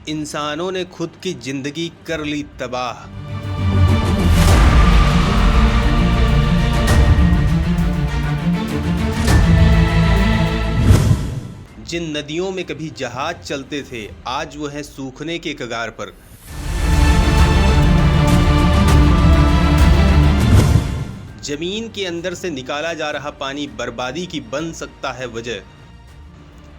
इंसानों ने खुद की जिंदगी कर ली तबाह। जिन नदियों में कभी जहाज चलते थे, आज वो हैं सूखने के कगार पर। जमीन के अंदर से निकाला जा रहा पानी बर्बादी की बन सकता है वजह।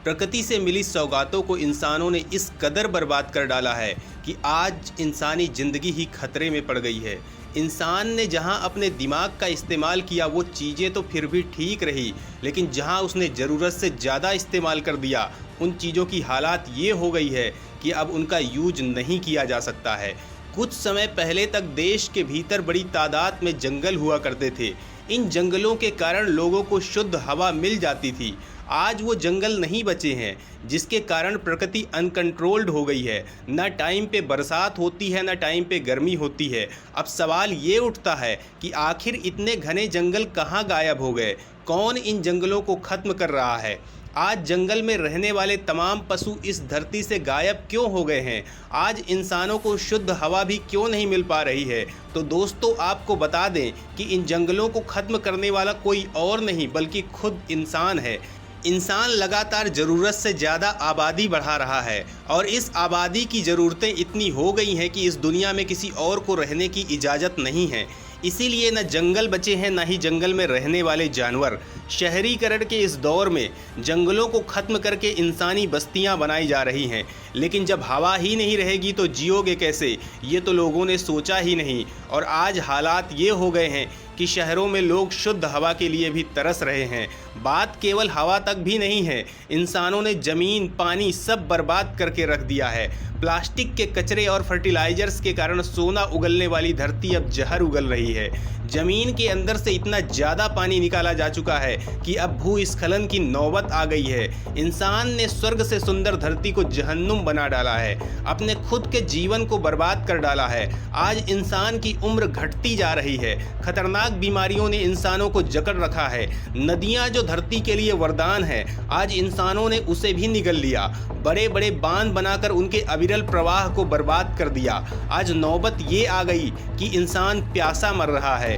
प्रकृति से मिली सौगातों को इंसानों ने इस कदर बर्बाद कर डाला है कि आज इंसानी जिंदगी ही खतरे में पड़ गई है। इंसान ने जहां अपने दिमाग का इस्तेमाल किया वो चीज़ें तो फिर भी ठीक रही, लेकिन जहां उसने ज़रूरत से ज़्यादा इस्तेमाल कर दिया, उन चीज़ों की हालात ये हो गई है कि अब उनका यूज नहीं किया जा सकता है। कुछ समय पहले तक देश के भीतर बड़ी तादाद में जंगल हुआ करते थे। इन जंगलों के कारण लोगों को शुद्ध हवा मिल जाती थी। आज वो जंगल नहीं बचे हैं, जिसके कारण प्रकृति अनकंट्रोल्ड हो गई है। न टाइम पे बरसात होती है, न टाइम पे गर्मी होती है। अब सवाल ये उठता है कि आखिर इतने घने जंगल कहाँ गायब हो गए? कौन इन जंगलों को ख़त्म कर रहा है? आज जंगल में रहने वाले तमाम पशु इस धरती से गायब क्यों हो गए हैं? आज इंसानों को शुद्ध हवा भी क्यों नहीं मिल पा रही है? तो दोस्तों, आपको बता दें कि इन जंगलों को ख़त्म करने वाला कोई और नहीं बल्कि खुद इंसान है। इंसान लगातार ज़रूरत से ज़्यादा आबादी बढ़ा रहा है और इस आबादी की ज़रूरतें इतनी हो गई हैं कि इस दुनिया में किसी और को रहने की इजाज़त नहीं है। इसीलिए न जंगल बचे हैं, न ही जंगल में रहने वाले जानवर। शहरीकरण के इस दौर में जंगलों को ख़त्म करके इंसानी बस्तियां बनाई जा रही हैं, लेकिन जब हवा ही नहीं रहेगी तो जियोगे कैसे? ये तो लोगों ने सोचा ही नहीं। और आज हालात ये हो गए हैं कि शहरों में लोग शुद्ध हवा के लिए भी तरस रहे हैं। बात केवल हवा तक भी नहीं है, इंसानों ने ज़मीन, पानी सब बर्बाद करके रख दिया है। प्लास्टिक के कचरे और फर्टिलाइजर्स के कारण सोना उगलने वाली धरती अब जहर उगल रही है। ज़मीन के अंदर से इतना ज़्यादा पानी निकाला जा चुका है कि अब भूस्खलन की नौबत आ गई है। इंसान ने स्वर्ग से सुंदर धरती को जहन्नुम बना डाला है, अपने खुद के जीवन को बर्बाद कर डाला है। आज इंसान की उम्र घटती जा रही है। खतरनाक बीमारियों ने इंसानों को जकड़ रखा है। नदियाँ जो धरती के लिए वरदान है, आज इंसानों ने उसे भी निगल लिया। बड़े बड़े बांध बनाकर उनके अविरल प्रवाह को बर्बाद कर दिया। आज नौबत ये आ गई कि इंसान प्यासा मर रहा है।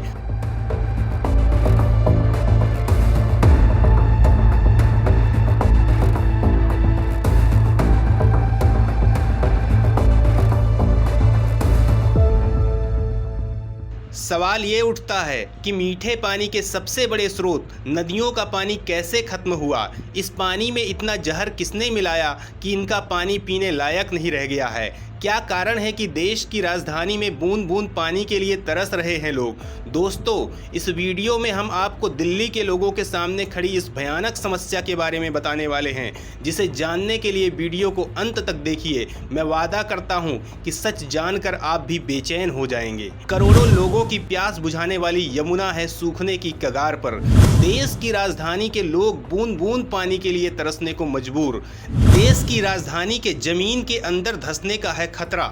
सवाल ये उठता है कि मीठे पानी के सबसे बड़े स्रोत नदियों का पानी कैसे खत्म हुआ? इस पानी में इतना जहर किसने मिलाया कि इनका पानी पीने लायक नहीं रह गया है? क्या कारण है कि देश की राजधानी में बूंद बूंद पानी के लिए तरस रहे हैं लोग? दोस्तों, इस वीडियो में हम आपको दिल्ली के लोगों के सामने खड़ी इस भयानक समस्या के बारे में बताने वाले हैं, जिसे जानने के लिए वीडियो को अंत तक देखिए। मैं वादा करता हूं कि सच जानकर आप भी बेचैन हो जाएंगे। करोड़ों लोगों की प्यास बुझाने वाली यमुना है सूखने की कगार पर। देश की राजधानी के लोग बूंद बूंद पानी के लिए तरसने को मजबूर। देश की राजधानी के जमीन के अंदर धंसने का है खतरा।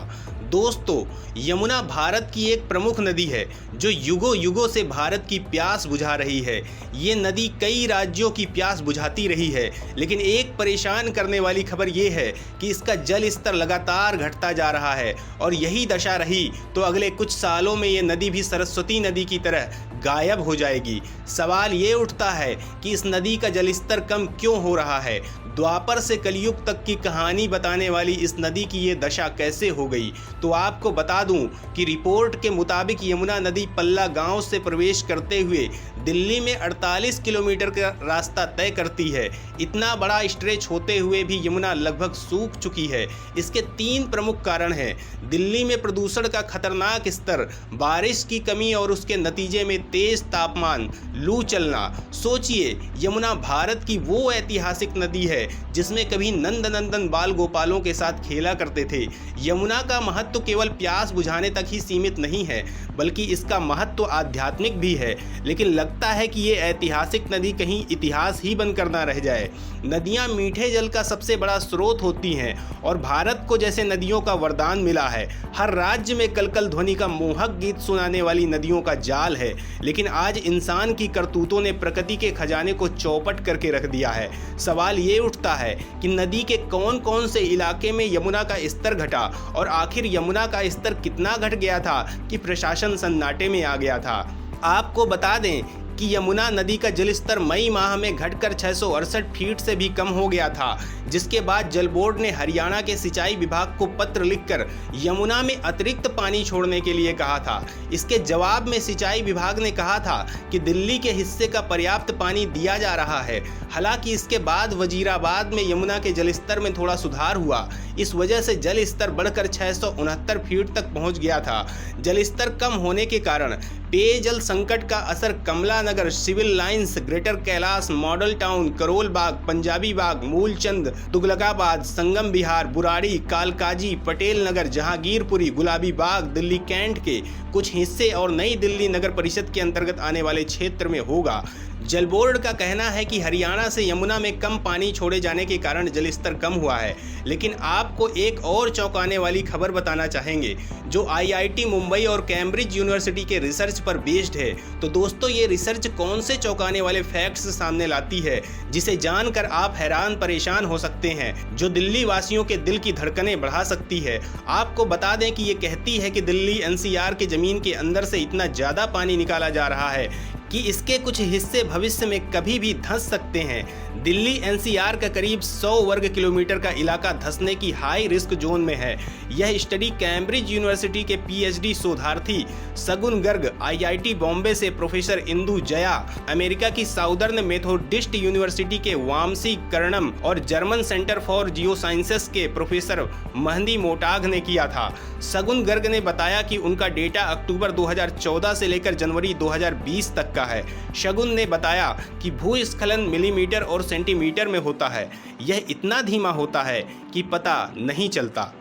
दोस्तों, यमुना भारत की एक प्रमुख नदी है जो युगों युगों से भारत की प्यास बुझा रही है। ये नदी कई राज्यों की प्यास बुझाती रही है, लेकिन एक परेशान करने वाली खबर ये है कि इसका जल स्तर लगातार घटता जा रहा है और यही दशा रही तो अगले कुछ सालों में ये नदी भी सरस्वती नदी की तरह गायब हो जाएगी। सवाल ये उठता है कि इस नदी का जल स्तर कम क्यों हो रहा है? द्वापर से कलयुग तक की कहानी बताने वाली इस नदी की ये दशा कैसे हो गई? तो आपको बता दूं कि रिपोर्ट के मुताबिक यमुना नदी पल्ला गांव से प्रवेश करते हुए दिल्ली में 48 किलोमीटर का रास्ता तय करती है। इतना बड़ा स्ट्रेच होते हुए भी यमुना लगभग सूख चुकी है। इसके 3 प्रमुख कारण हैं। दिल्ली में प्रदूषण का खतरनाक स्तर, बारिश की कमी और उसके नतीजे में तेज तापमान, लू चलना। सोचिए, यमुना भारत की वो ऐतिहासिक नदी है जिसमें कभी नंद नंदन बाल गोपालों के साथ खेला करते थे। यमुना का महत्व केवल प्यास बुझाने तक ही सीमित नहीं है, बल्कि इसका महत्व आध्यात्मिक भी है। लेकिन लगता है कि ये ऐतिहासिक नदी कहीं इतिहास ही बनकर ना रह जाए। नदियाँ मीठे जल का सबसे बड़ा स्रोत होती हैं और भारत को जैसे नदियों का वरदान मिला है। हर राज्य में कलकल ध्वनि का मोहक गीत सुनाने वाली नदियों का जाल है। लेकिन आज इंसान की करतूतों ने प्रकृति के खजाने को चौपट करके रख दिया है। सवाल ये उठता है कि नदी के कौन कौन से इलाके में यमुना का स्तर घटा और आखिर यमुना का स्तर कितना घट गया था कि प्रशासन सन्नाटे में आ गया था। आपको बता दें कि यमुना नदी का जलस्तर मई माह में घटकर 668 फीट से भी कम हो गया था, जिसके बाद जल बोर्ड ने हरियाणा के सिंचाई विभाग को पत्र लिखकर यमुना में अतिरिक्त पानी छोड़ने के लिए कहा था। इसके जवाब में सिंचाई विभाग ने कहा था कि दिल्ली के हिस्से का पर्याप्त पानी दिया जा रहा है। हालांकि इसके बाद वजीराबाद में यमुना के जलस्तर में थोड़ा सुधार हुआ। इस वजह से जल स्तर बढ़कर 669 फीट तक पहुंच गया था। जलस्तर कम होने के कारण पेयजल संकट का असर Kamla Nagar, Civil Lines, Greater Kailash, Model Town, Karol Bagh, Punjabi Bagh, Moolchand, Tughlakabad, Sangam Vihar, Burari, Kalkaji, Patel Nagar, Jahangirpuri, Gulabi Bagh, Delhi cantt के कुछ हिस्से और नई दिल्ली नगर परिषद के अंतर्गत आने वाले क्षेत्र में होगा। जल बोर्ड का कहना है कि हरियाणा से यमुना में कम पानी छोड़े जाने के कारण जलस्तर कम हुआ है। लेकिन आपको एक और चौंकाने वाली खबर बताना चाहेंगे जो आईआईटी मुंबई और कैम्ब्रिज यूनिवर्सिटी के रिसर्च पर बेस्ड है। तो दोस्तों, ये रिसर्च कौन से चौंकाने वाले फैक्ट्स सामने लाती है जिसे जानकर आप हैरान परेशान हो सकते हैं, जो दिल्ली वासियों के दिल की धड़कनें बढ़ा सकती है। आपको बता दें कि ये कहती है कि दिल्ली एनसीआर के जमीन के अंदर से इतना ज़्यादा पानी निकाला जा रहा है कि इसके कुछ हिस्से भविष्य में कभी भी धंस सकते हैं। दिल्ली एनसीआर का करीब 100 वर्ग किलोमीटर का इलाका धंसने की हाई रिस्क जोन में है। यह स्टडी कैम्ब्रिज यूनिवर्सिटी के पीएचडी शोधार्थी सगुन गर्ग, आईआईटी बॉम्बे से प्रोफेसर इंदु जया, अमेरिका की साउदर्न मेथोडिस्ट यूनिवर्सिटी के वामसी कर्णम और German centre for Jio sciences के प्रोफेसर महदी मोटाग ने किया था। सगुन गर्ग ने बताया कि उनका डेटा अक्टूबर 2014 से लेकर जनवरी 2020 तक का है। शगुन ने बताया कि भूस्खलन मिलीमीटर और सेंटीमीटर में होता है। यह इतना धीमा होता है कि पता नहीं चलता।